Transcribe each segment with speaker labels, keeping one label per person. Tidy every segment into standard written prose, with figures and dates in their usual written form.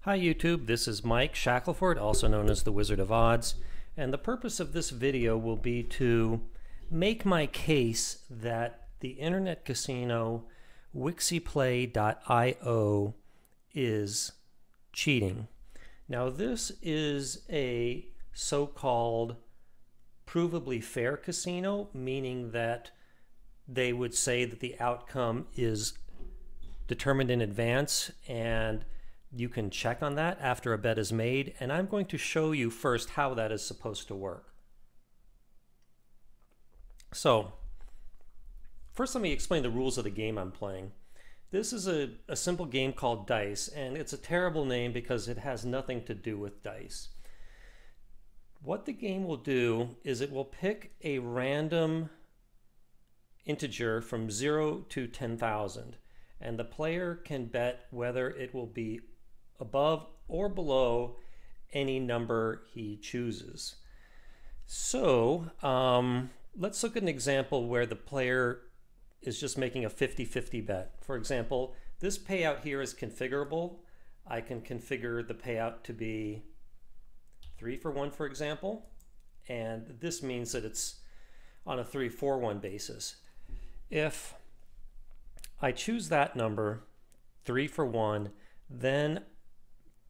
Speaker 1: Hi YouTube, this is Mike Shackelford, also known as the Wizard of Odds, and the purpose of this video will be to make my case that the internet casino Wixiplay.io is cheating. Now this is a so-called provably fair casino, meaning that they would say that the outcome is determined in advance and you can check on that after a bet is made, and I'm going to show you first how that is supposed to work. So, first let me explain the rules of the game I'm playing. This is a simple game called dice, and it's a terrible name because it has nothing to do with dice. What the game will do is it will pick a random integer from 0 to 10,000, and the player can bet whether it will be above or below any number he chooses. So let's look at an example where the player is just making a 50-50 bet. For example, this payout here is configurable. I can configure the payout to be 3-for-1, for example, and this means that it's on a 3-for-1 basis. If I choose that number, 3-for-1, then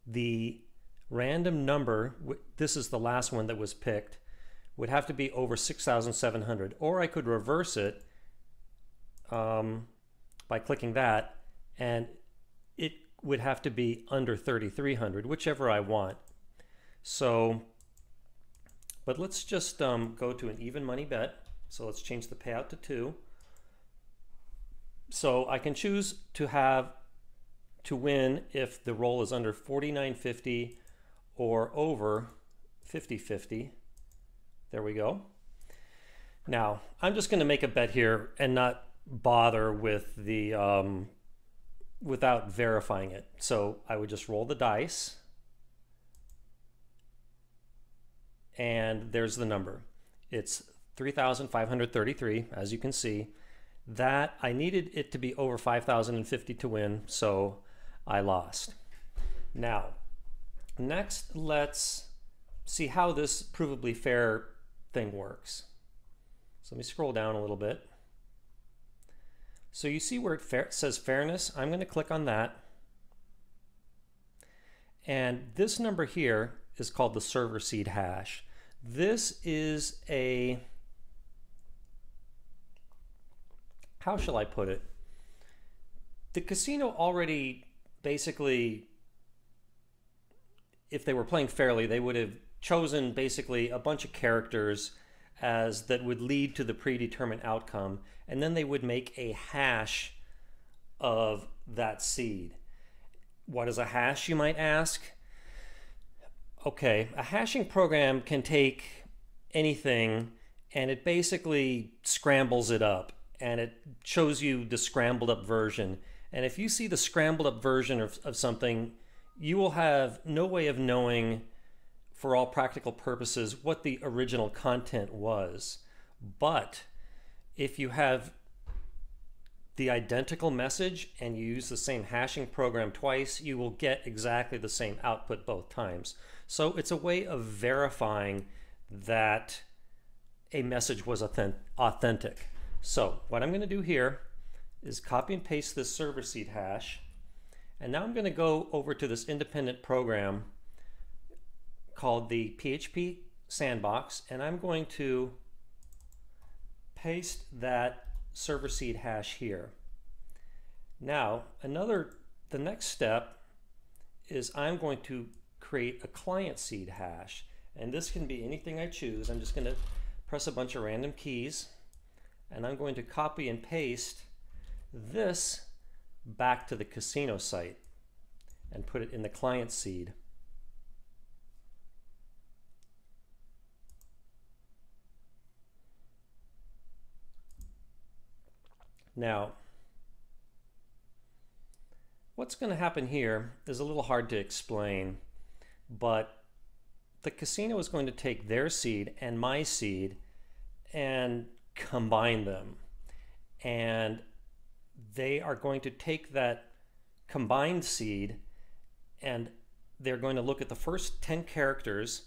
Speaker 1: the random number, this is the last one that was picked, would have to be over 6,700, or I could reverse it by clicking that, and it would have to be under 3,300, whichever I want. So, but let's just go to an even money bet. So let's change the payout to 2. So I can choose to win if the roll is under 49.50 or over 50.50. There we go. Now, I'm just going to make a bet here and not bother with the without verifying it. So I would just roll the dice, and there's the number. It's 3,533, as you can see. That I needed it to be over 5,050 to win, so I lost. Now, next let's see how this provably fair thing works. So let me scroll down a little bit. So you see where it says fairness. I'm going to click on that. And this number here is called the server seed hash. This is a, how shall I put it? The casino already basically, if they were playing fairly, they would have chosen basically a bunch of characters as that would lead to the predetermined outcome, and then they would make a hash of that seed. What is a hash, you might ask? Okay, a hashing program can take anything and it basically scrambles it up, and it shows you the scrambled up version. And if you see the scrambled up version of something, you will have no way of knowing, for all practical purposes, what the original content was. But if you have the identical message and you use the same hashing program twice, you will get exactly the same output both times. So it's a way of verifying that a message was authentic. So what I'm going to do here is copy and paste this server seed hash, and now I'm going to go over to this independent program called the PHP sandbox, and I'm going to paste that server seed hash here. Now the next step is I'm going to create a client seed hash, and this can be anything I choose. I'm just going to press a bunch of random keys, and I'm going to copy and paste this back to the casino site and put it in the client seed. Now, what's going to happen here is a little hard to explain, but the casino is going to take their seed and my seed and combine them, and they are going to take that combined seed and they're going to look at the first 10 characters,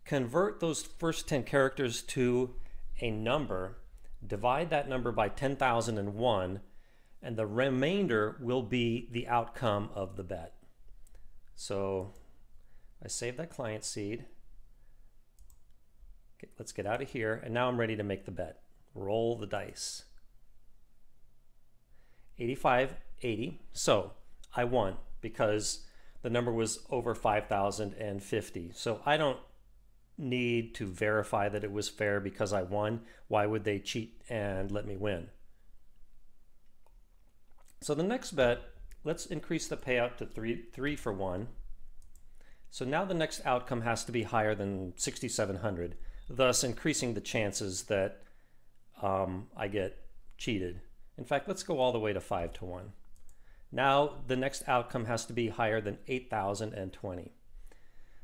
Speaker 1: convert those first 10 characters to a number, divide that number by 10,001, and the remainder will be the outcome of the bet. So I save that client seed. Okay, let's get out of here, and now I'm ready to make the bet. Roll the dice. 85, 80. So I won because the number was over 5,050. So I don't need to verify that it was fair because I won. Why would they cheat and let me win? So the next bet, let's increase the payout to three for 1. So now the next outcome has to be higher than 6,700, thus increasing the chances that I get cheated. In fact, let's go all the way to 5 to 1. Now the next outcome has to be higher than 8,020.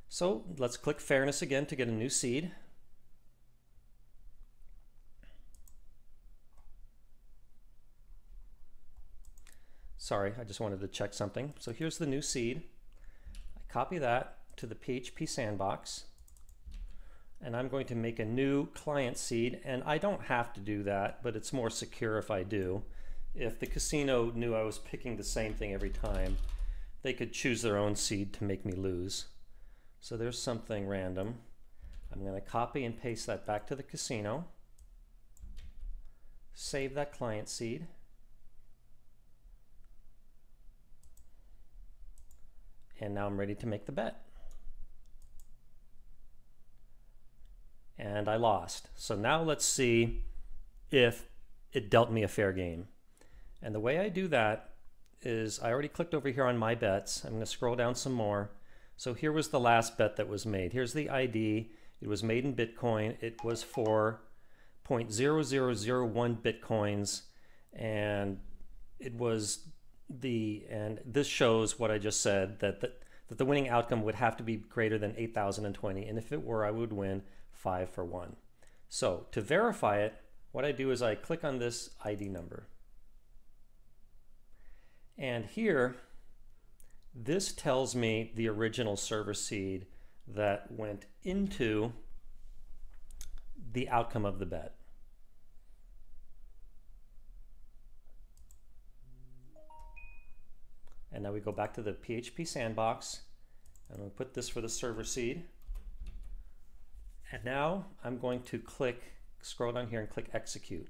Speaker 1: So let's click Fairness again to get a new seed. Sorry, I just wanted to check something. So here's the new seed. I copy that to the PHP sandbox, and I'm going to make a new client seed, and I don't have to do that, but it's more secure if I do. If the casino knew I was picking the same thing every time, they could choose their own seed to make me lose. So there's something random. I'm going to copy and paste that back to the casino, save that client seed, and now I'm ready to make the bet. And I lost. So now let's see if it dealt me a fair game. And the way I do that is I already clicked over here on my bets. I'm going to scroll down some more. So here was the last bet that was made. Here's the ID. It was made in Bitcoin. It was for 0.0001 Bitcoins, and it was and this shows what I just said, that the winning outcome would have to be greater than 8,020, and if it were, I would win 5 for 1. So to verify it, what I do is I click on this ID number. And here, this tells me the original server seed that went into the outcome of the bet. And now we go back to the PHP sandbox, and we'll put this for the server seed. And now I'm going to scroll down here and click execute.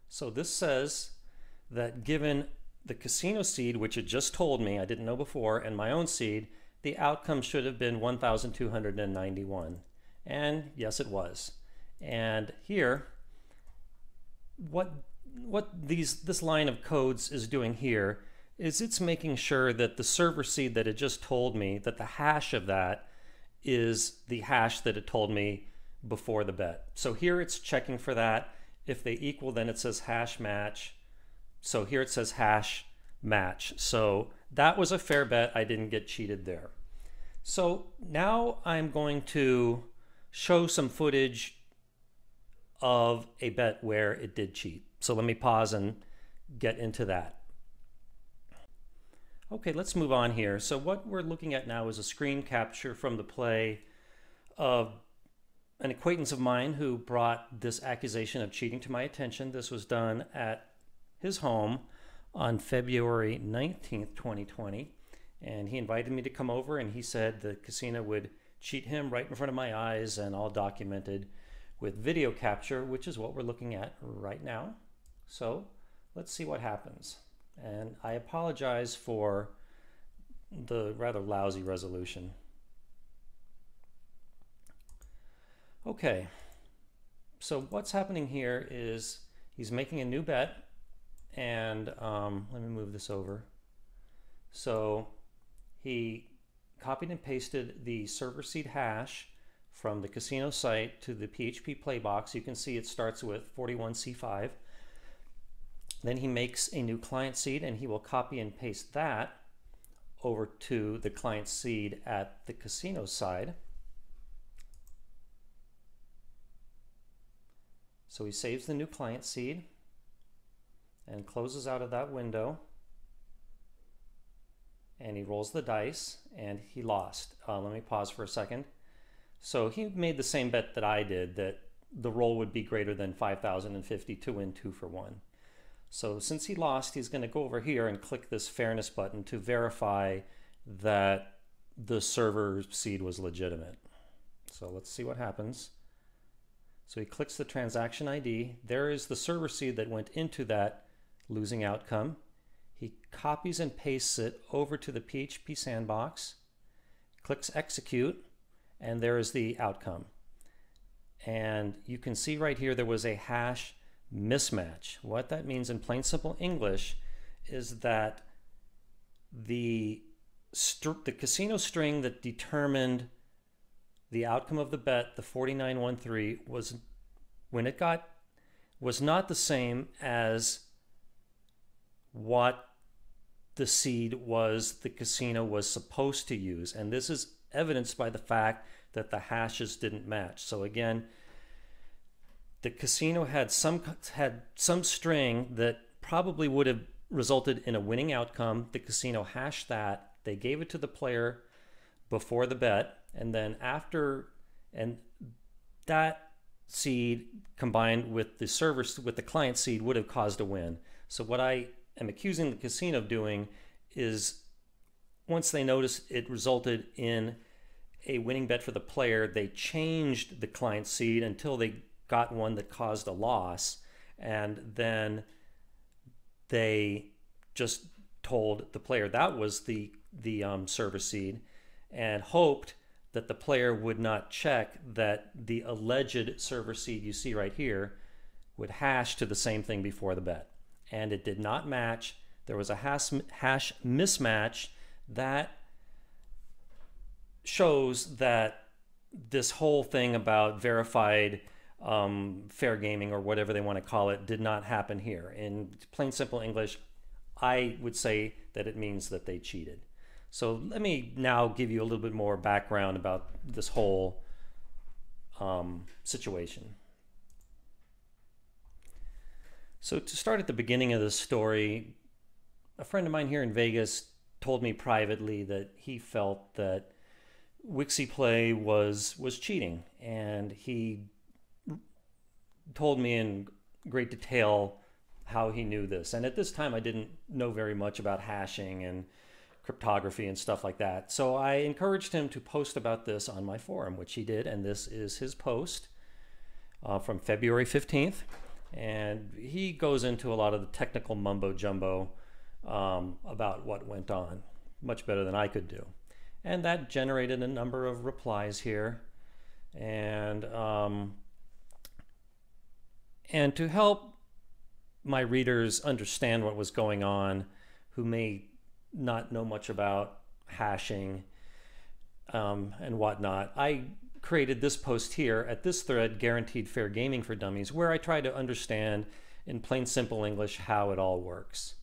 Speaker 1: So this says that given the casino seed, which it just told me, I didn't know before, and my own seed, the outcome should have been 1,291. And yes, it was. And here, what this line of codes is doing here is it's making sure that the server seed that it just told me, that the hash of that is the hash that it told me before the bet. So here it's checking for that. If they equal, then it says hash match. So here it says hash match. So that was a fair bet. I didn't get cheated there. So now I'm going to show some footage of a bet where it did cheat. So let me pause and get into that. Okay, let's move on here. So what we're looking at now is a screen capture from the play of an acquaintance of mine who brought this accusation of cheating to my attention. This was done at his home on February 19th, 2020. And he invited me to come over, and he said the casino would cheat him right in front of my eyes, and all documented with video capture, which is what we're looking at right now. So let's see what happens. And I apologize for the rather lousy resolution. Okay, so what's happening here is he's making a new bet, and let me move this over. So he copied and pasted the server seed hash from the casino site to the PHP playbox. You can see it starts with 41C5. Then he makes a new client seed, and he will copy and paste that over to the client seed at the casino side. So he saves the new client seed and closes out of that window. and he rolls the dice, and he lost. Let me pause for a second. So he made the same bet that I did, that the roll would be greater than 5,050 to win 2 for 1. So since he lost, he's going to go over here and click this fairness button to verify that the server seed was legitimate. So let's see what happens. So he clicks the transaction ID. There is the server seed that went into that losing outcome. He copies and pastes it over to the PHP sandbox, clicks execute, and there is the outcome. And you can see right here there was a hash mismatch. What that means in plain simple English is that the casino string that determined the outcome of the bet, the 4913, was not the same as what the seed was the casino was supposed to use. And this is evidenced by the fact that the hashes didn't match. So again, the casino had some string that probably would have resulted in a winning outcome. The casino hashed that. They gave it to the player before the bet, and then after, and that seed combined with the client seed would have caused a win. So what I am accusing the casino of doing is, once they noticed it resulted in a winning bet for the player, they changed the client seed until they got one that caused a loss, and then they just told the player that was the server seed, and hoped that the player would not check that the alleged server seed you see right here would hash to the same thing before the bet. And it did not match. There was a hash mismatch that shows that this whole thing about verified fair gaming, or whatever they want to call it, did not happen here. In plain simple English, I would say that it means that they cheated. So let me now give you a little bit more background about this whole situation. So to start at the beginning of the story, a friend of mine here in Vegas told me privately that he felt that Wixiplay was cheating, and he told me in great detail how he knew this. And at this time I didn't know very much about hashing and cryptography and stuff like that. So I encouraged him to post about this on my forum, which he did, and this is his post from February 15th. And he goes into a lot of the technical mumbo jumbo about what went on, much better than I could do. And that generated a number of replies here. And to help my readers understand what was going on, who may not know much about hashing and whatnot, I created this post here at this thread, Guaranteed Fair Gaming for Dummies, where I try to understand in plain simple English how it all works.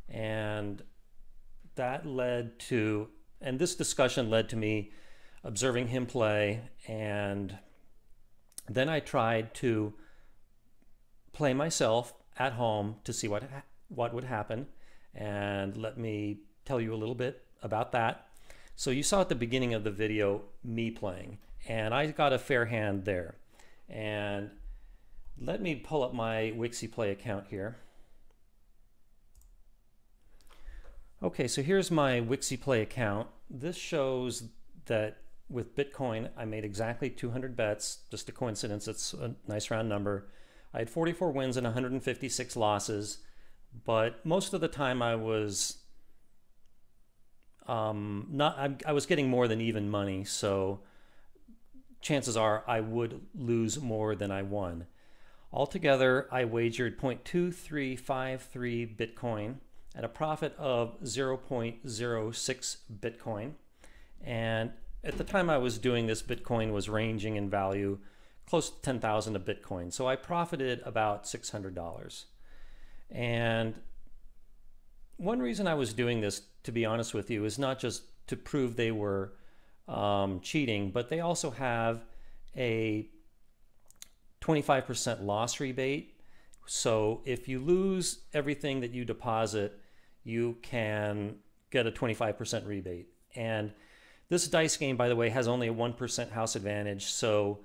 Speaker 1: And that led to, and this discussion led to me observing him play, and then I tried to play myself at home to see what would happen. And let me tell you a little bit about that. So you saw at the beginning of the video me playing, and I got a fair hand there. And let me pull up my Wixiplay account here. Okay, so here's my Wixiplay account. This shows that with Bitcoin I made exactly 200 bets, just a coincidence, it's a nice round number. I had 44 wins and 156 losses, but most of the time I was I was getting more than even money, so chances are I would lose more than I won. Altogether, I wagered 0.2353 Bitcoin at a profit of 0.06 Bitcoin. And at the time I was doing this, Bitcoin was ranging in value close to 10,000 a Bitcoin. So I profited about $600. And one reason I was doing this, to be honest with you, is not just to prove they were cheating, but they also have a 25% loss rebate. So if you lose everything that you deposit, you can get a 25% rebate. And this dice game, by the way, has only a 1% house advantage. So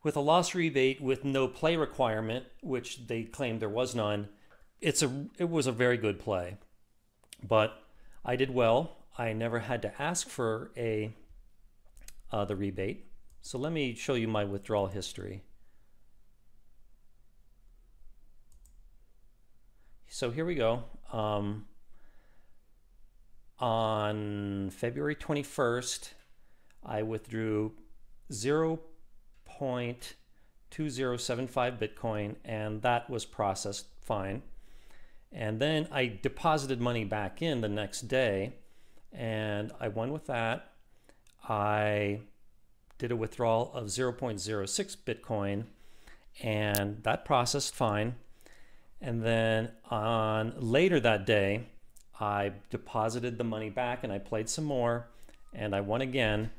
Speaker 1: with a loss rebate with no play requirement, which they claimed there was none, it was a very good play. But I did well. I never had to ask for the rebate. So let me show you my withdrawal history. So here we go. On February 21st, I withdrew 0.2075 Bitcoin, and that was processed fine. And then I deposited money back in the next day, and I won with that. I did a withdrawal of 0.06 Bitcoin, and that processed fine. And then later that day, I deposited the money back and I played some more, and I won again.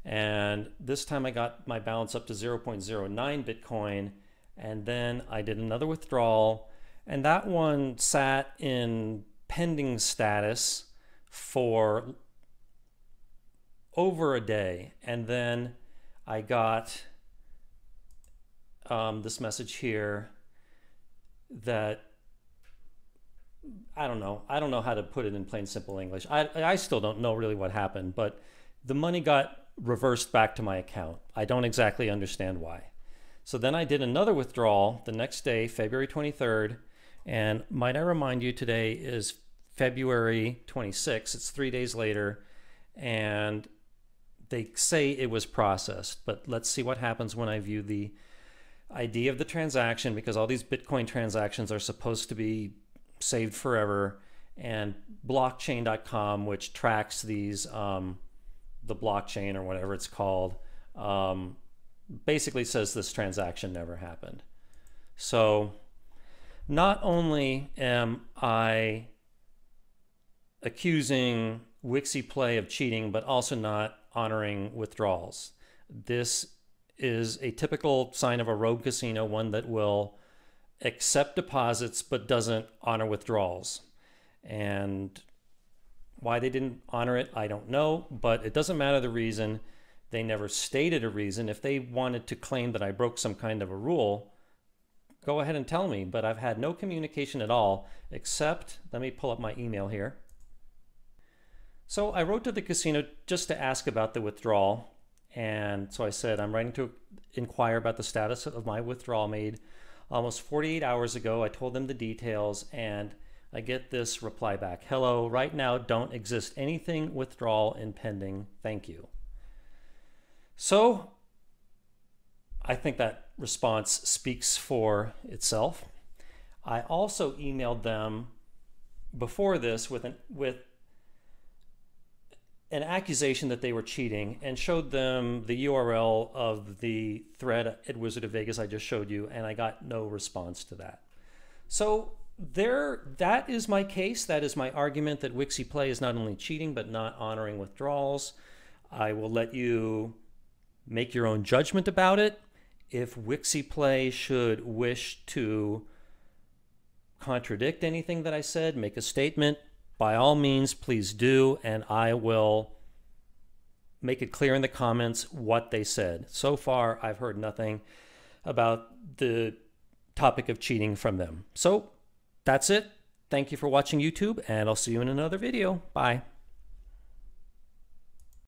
Speaker 1: And this time I got my balance up to 0.09 Bitcoin, and then I did another withdrawal, and that one sat in pending status for over a day. And then I got this message here that I don't know how to put it in plain simple English. I still don't know really what happened, but the money got reversed back to my account. I don't exactly understand why. So then I did another withdrawal the next day, February 23rd, and might I remind you, today is February 26th. It's 3 days later, and they say it was processed, but let's see what happens when I view the ID of the transaction, because all these Bitcoin transactions are supposed to be saved forever. And blockchain.com, which tracks these, the blockchain or whatever it's called, basically says this transaction never happened. So not only am I accusing Wixiplay of cheating, but also not honoring withdrawals. This is a typical sign of a rogue casino, one that will accept deposits but doesn't honor withdrawals. And why they didn't honor it, I don't know, but it doesn't matter the reason. They never stated a reason. If they wanted to claim that I broke some kind of a rule, go ahead and tell me, but I've had no communication at all, except, let me pull up my email here. So I wrote to the casino just to ask about the withdrawal. And so I said, I'm writing to inquire about the status of my withdrawal made almost 48 hours ago. I told them the details, and I get this reply back. Hello, right now don't exist anything withdrawal in pending. Thank you. So I think that response speaks for itself. I also emailed them before this with an accusation that they were cheating, and showed them the URL of the thread at Wizard of Vegas I just showed you, and I got no response to that. So that is my case. That is my argument that Wixiplay is not only cheating but not honoring withdrawals. I will let you make your own judgment about it. If Wixiplay should wish to contradict anything that I said, make a statement, by all means, please do, and I will make it clear in the comments what they said. So far, I've heard nothing about the topic of cheating from them. So that's it. Thank you for watching YouTube, and I'll see you in another video. Bye.